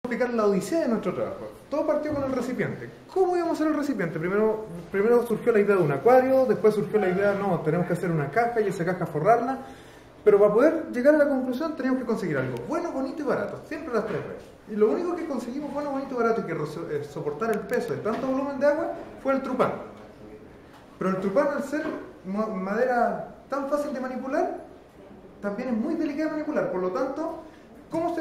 explicar la odisea de nuestro trabajo. Todo partió con el recipiente. ¿Cómo íbamos a hacer el recipiente? Primero surgió la idea de un acuario, después surgió la idea, no, tenemos que hacer una caja y esa caja forrarla, pero para poder llegar a la conclusión teníamos que conseguir algo bueno, bonito y barato, siempre las tres veces. Y lo único que conseguimos bueno, bonito y barato y que soportara el peso de tanto volumen de agua fue el trupán. Pero el trupán, al ser madera tan fácil de manipular, también es muy delicada de manipular, por lo tanto, ¿cómo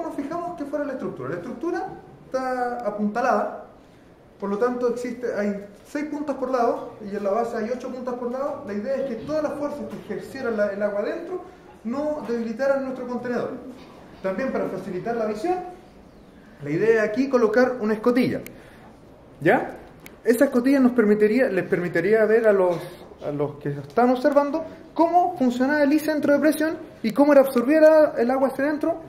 nos fijamos que fuera la estructura? La estructura está apuntalada, por lo tanto hay 6 puntas por lado y en la base hay 8 puntas por lado. La idea es que todas las fuerzas que ejerciera el agua adentro no debilitaran nuestro contenedor. También para facilitar la visión, la idea es aquí colocar una escotilla, ¿ya? Esa escotilla les permitiría ver a los que están observando cómo funcionaba el centro de presión y cómo era absorbiera el agua hacia adentro,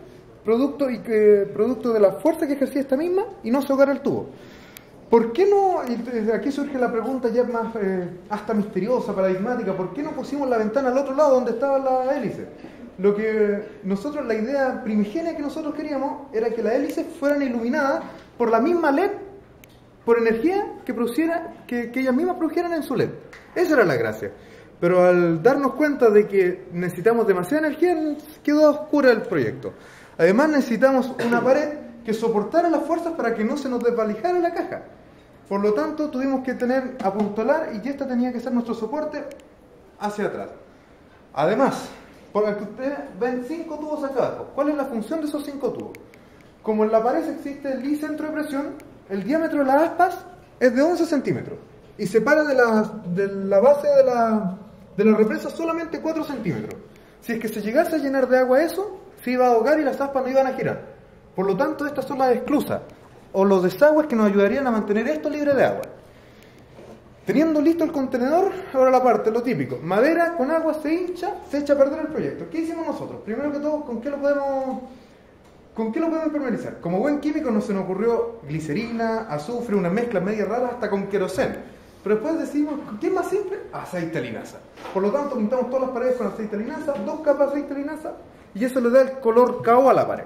producto de la fuerza que ejercía esta misma y no se ahogara el tubo. ¿Por qué no? Y aquí surge la pregunta ya más hasta misteriosa, paradigmática. ¿Por qué no pusimos la ventana al otro lado donde estaba la hélice? La idea primigenia que nosotros queríamos era que las hélices fueran iluminadas por la misma LED, por energía que ellas mismas produjeran en su LED. Esa era la gracia. Pero al darnos cuenta de que necesitamos demasiada energía, quedó oscura el proyecto. Además necesitamos una pared que soportara las fuerzas para que no se nos desvalijara la caja. Por lo tanto, tuvimos que apuntalar y esta tenía que ser nuestro soporte hacia atrás. Además, por el que ustedes ven 5 tubos acá abajo. ¿Cuál es la función de esos 5 tubos? Como en la pared existe el centro de presión, el diámetro de las aspas es de 11 centímetros y separa de la base de la represa solamente 4 centímetros. Si es que se llegase a llenar de agua eso, se iba a ahogar y las aspas no iban a girar. Por lo tanto, estas son las esclusas o los desagües que nos ayudarían a mantener esto libre de agua. Teniendo listo el contenedor, ahora la parte, lo típico, madera con agua se hincha, se echa a perder el proyecto. ¿Qué hicimos nosotros? Primero que todo, ¿con qué lo podemos impermeabilizar? Como buen químico nos se nos ocurrió glicerina, azufre, una mezcla media rara hasta con queroseno. Pero después decidimos, ¿qué es más simple? Aceite de linaza. Por lo tanto, pintamos todas las paredes con aceite de linaza, 2 capas de aceite de linaza, y eso le da el color cao a la pared.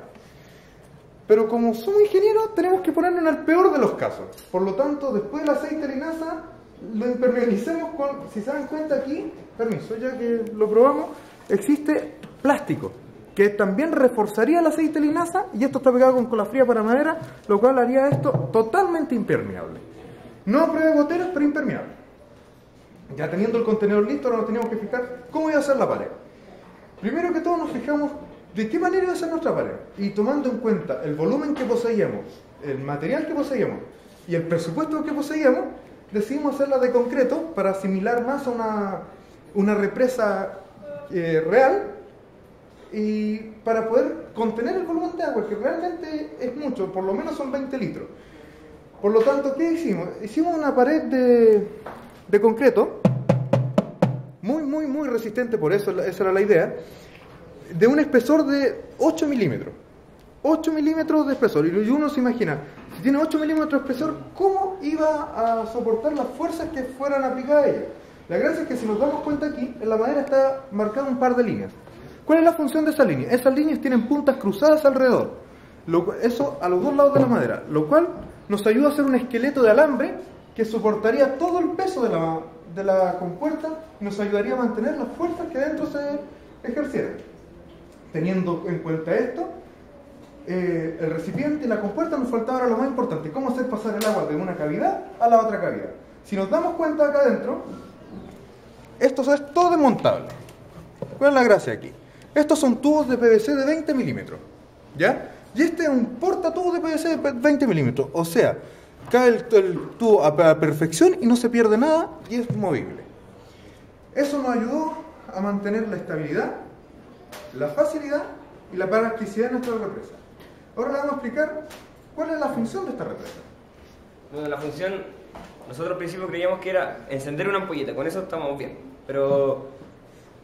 Pero como somos ingenieros, tenemos que ponerlo en el peor de los casos. Por lo tanto, después del aceite de linaza, lo impermeabilizamos con, si se dan cuenta aquí, permiso, ya que lo probamos, existe plástico, que también reforzaría el aceite de linaza, y esto está pegado con cola fría para madera, lo cual haría esto totalmente impermeable. No a prueba de goteras, pero impermeable. Ya teniendo el contenedor listo, ahora nos teníamos que fijar cómo iba a ser la pared. Primero que todo nos fijamos de qué manera iba a ser nuestra pared, y tomando en cuenta el volumen que poseíamos, el material que poseíamos y el presupuesto que poseíamos, decidimos hacerla de concreto para asimilar más a una represa real y para poder contener el volumen de agua, que realmente es mucho, por lo menos son 20 litros. Por lo tanto, ¿qué hicimos? Hicimos una pared de concreto, muy resistente, por eso esa era la idea, de un espesor de 8 milímetros. 8 milímetros de espesor. Y uno se imagina, si tiene 8 milímetros de espesor, ¿cómo iba a soportar las fuerzas que fueran aplicadas a ella? La gracia es que si nos damos cuenta aquí, en la madera está marcado un par de líneas. ¿Cuál es la función de esas líneas? Esas líneas tienen puntas cruzadas alrededor. Eso a los 2 lados de la madera, lo cual nos ayuda a hacer un esqueleto de alambre que soportaría todo el peso de la compuerta y nos ayudaría a mantener las fuerzas que dentro se ejercieran. Teniendo en cuenta esto, el recipiente y la compuerta, nos faltaba ahora lo más importante: cómo hacer pasar el agua de una cavidad a la otra cavidad. Si nos damos cuenta acá adentro, esto es todo desmontable. ¿Cuál es la gracia aquí? Estos son tubos de PVC de 20 milímetros, ¿ya? Y este es un portatubo de PVC de 20 milímetros, o sea, cae el tubo a perfección y no se pierde nada y es movible. Eso nos ayudó a mantener la estabilidad, la facilidad y la practicidad de nuestra represa. Ahora le vamos a explicar cuál es la función de esta represa. Bueno, la función, nosotros al principio creíamos que era encender una ampolleta, con eso estamos bien, pero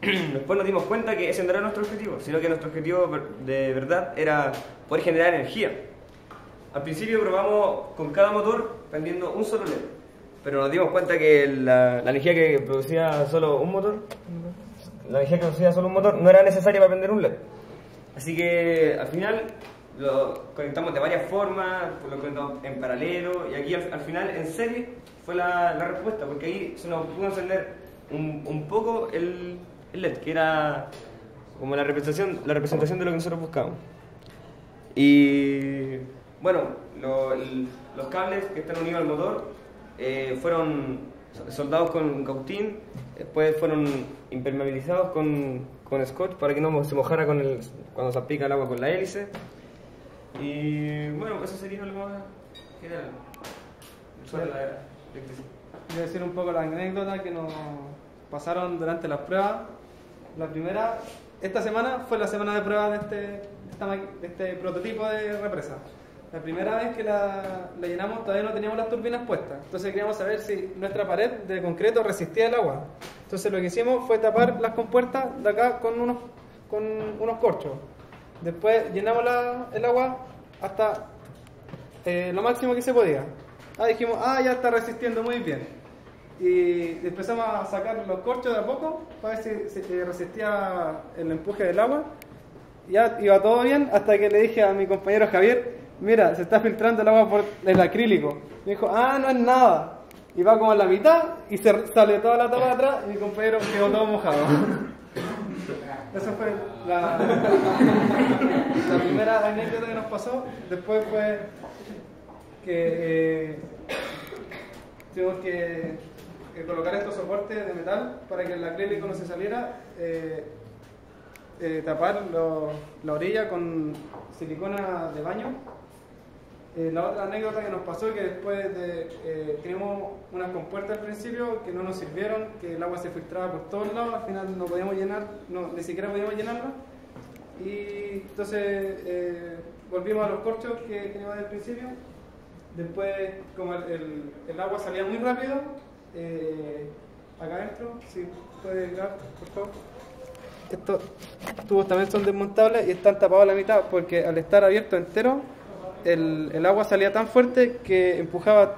después nos dimos cuenta que ese no era nuestro objetivo, sino que nuestro objetivo de verdad era poder generar energía. Al principio probamos con cada motor prendiendo un solo LED, pero nos dimos cuenta que la energía que producía solo un motor no era necesaria para prender un LED. Así que al final lo conectamos de varias formas, lo conectamos en paralelo, y aquí al final en serie fue la respuesta, porque ahí se nos pudo encender un poco el LED, que era como la representación de lo que nosotros buscábamos. Y bueno, los cables que están unidos al motor fueron soldados con cautín, después fueron impermeabilizados con scotch para que no se mojara cuando se aplica el agua con la hélice. Y bueno, eso sería lo más general sobre la electricidad. Voy a decir un poco la anécdota que nos pasaron durante las pruebas. La primera, esta semana fue la semana de prueba de este prototipo de represa. La primera vez que la llenamos todavía no teníamos las turbinas puestas, entonces queríamos saber si nuestra pared de concreto resistía el agua. Entonces lo que hicimos fue tapar las compuertas de acá con unos corchos. Después llenamos el agua hasta lo máximo que se podía. Dijimos, ya está resistiendo muy bien. Y empezamos a sacar los corchos de a poco para ver si resistía el empuje del agua. Ya iba todo bien hasta que le dije a mi compañero Javier, mira, se está filtrando el agua por el acrílico. Me dijo, no es nada. Y va como a la mitad y sale toda la tapa de atrás y mi compañero quedó todo mojado. Esa fue la primera anécdota que nos pasó. Después fue que tuvimos que colocar estos soportes de metal para que el acrílico no se saliera, tapar la orilla con silicona de baño. La otra anécdota que nos pasó es que después teníamos unas compuertas al principio que no nos sirvieron, que el agua se filtraba por todos lados, al final no podíamos llenar, ni siquiera podíamos llenarla, y entonces volvimos a los corchos que teníamos al principio. Después, como el agua salía muy rápido, acá adentro, si puede grabar, por favor. Estos tubos también son desmontables y están tapados a la mitad porque al estar abierto entero, el agua salía tan fuerte que empujaba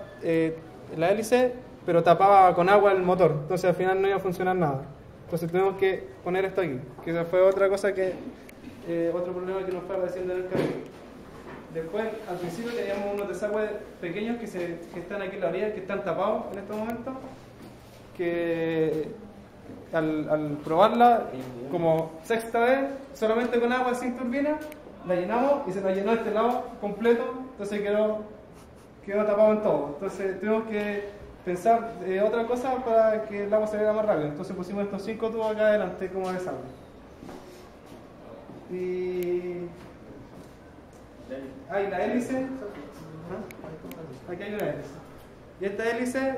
la hélice, pero tapaba con agua el motor, entonces al final no iba a funcionar nada. Entonces tuvimos que poner esto aquí, que esa fue otra cosa otro problema que nos fue apareciendo en el camino. Después, al principio teníamos unos desagües pequeños que están aquí en la orilla, que están tapados en estos momentos, que al probarla como sexta vez, solamente con agua sin turbina, la llenamos y se la llenó este lado completo, entonces quedó tapado en todo. Entonces tuvimos que pensar otra cosa para que el agua saliera más rápido. Entonces pusimos estos 5 tubos acá adelante como desagüe. Y hay la hélice. Aquí hay una hélice. Y esta hélice,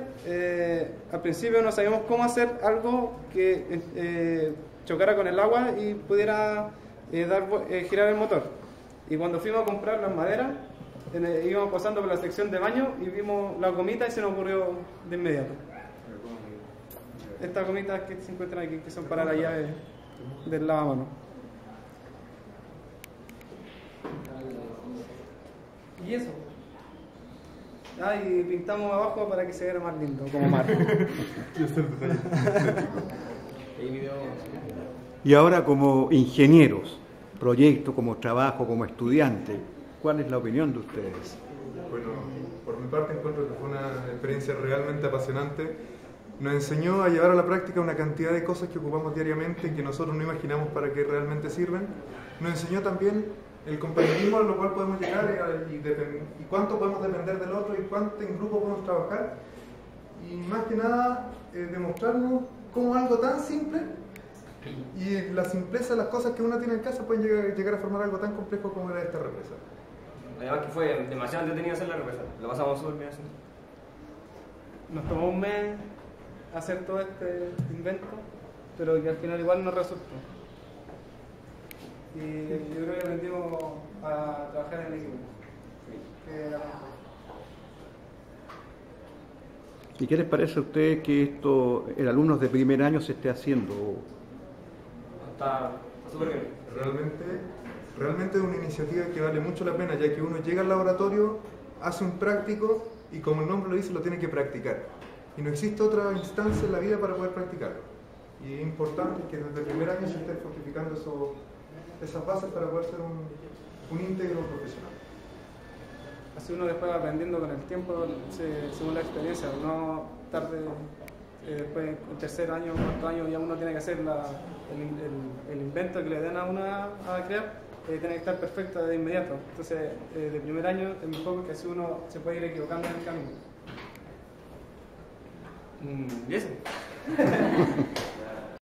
al principio no sabíamos cómo hacer algo que chocara con el agua y pudiera girar el motor. Y cuando fuimos a comprar las maderas, íbamos pasando por la sección de baño y vimos la gomita y se nos ocurrió de inmediato. Estas gomitas que se encuentran aquí, que son para la llave del lavamanos. Y eso. Y pintamos abajo para que se vea más lindo, como mar. Y ahora, como ingenieros, proyecto, como trabajo, como estudiante, ¿cuál es la opinión de ustedes? Bueno, por mi parte encuentro que fue una experiencia realmente apasionante. Nos enseñó a llevar a la práctica una cantidad de cosas que ocupamos diariamente y que nosotros no imaginamos para qué realmente sirven. Nos enseñó también el compañerismo a lo cual podemos llegar y cuánto podemos depender del otro y cuánto en grupo podemos trabajar. Y más que nada, demostrarnos cómo algo tan simple y la simpleza de las cosas que uno tiene en casa pueden llegar a formar algo tan complejo como era esta represa. Además que fue demasiado entretenido hacer la represa, lo pasamos súper bien haciendo. Nos tomó un mes hacer todo este invento, pero que al final igual nos resultó. Y yo creo que aprendimos a trabajar en equipo. ¿Y qué les parece a ustedes que esto en alumnos de primer año se esté haciendo? Está súper bien. Realmente es una iniciativa que vale mucho la pena, ya que uno llega al laboratorio, hace un práctico y como el nombre lo dice, lo tiene que practicar. Y no existe otra instancia en la vida para poder practicarlo. Y es importante que desde el primer año se esté fortificando esas bases para poder ser un íntegro profesional. Así uno después va aprendiendo con el tiempo, según la experiencia, no tarde, después en tercer año, cuarto año, ya uno tiene que hacer el invento que le den a uno a crear, tiene que estar perfecto de inmediato. Entonces, de primer año es mejor porque así uno se puede ir equivocando en el camino. ¿Y eso?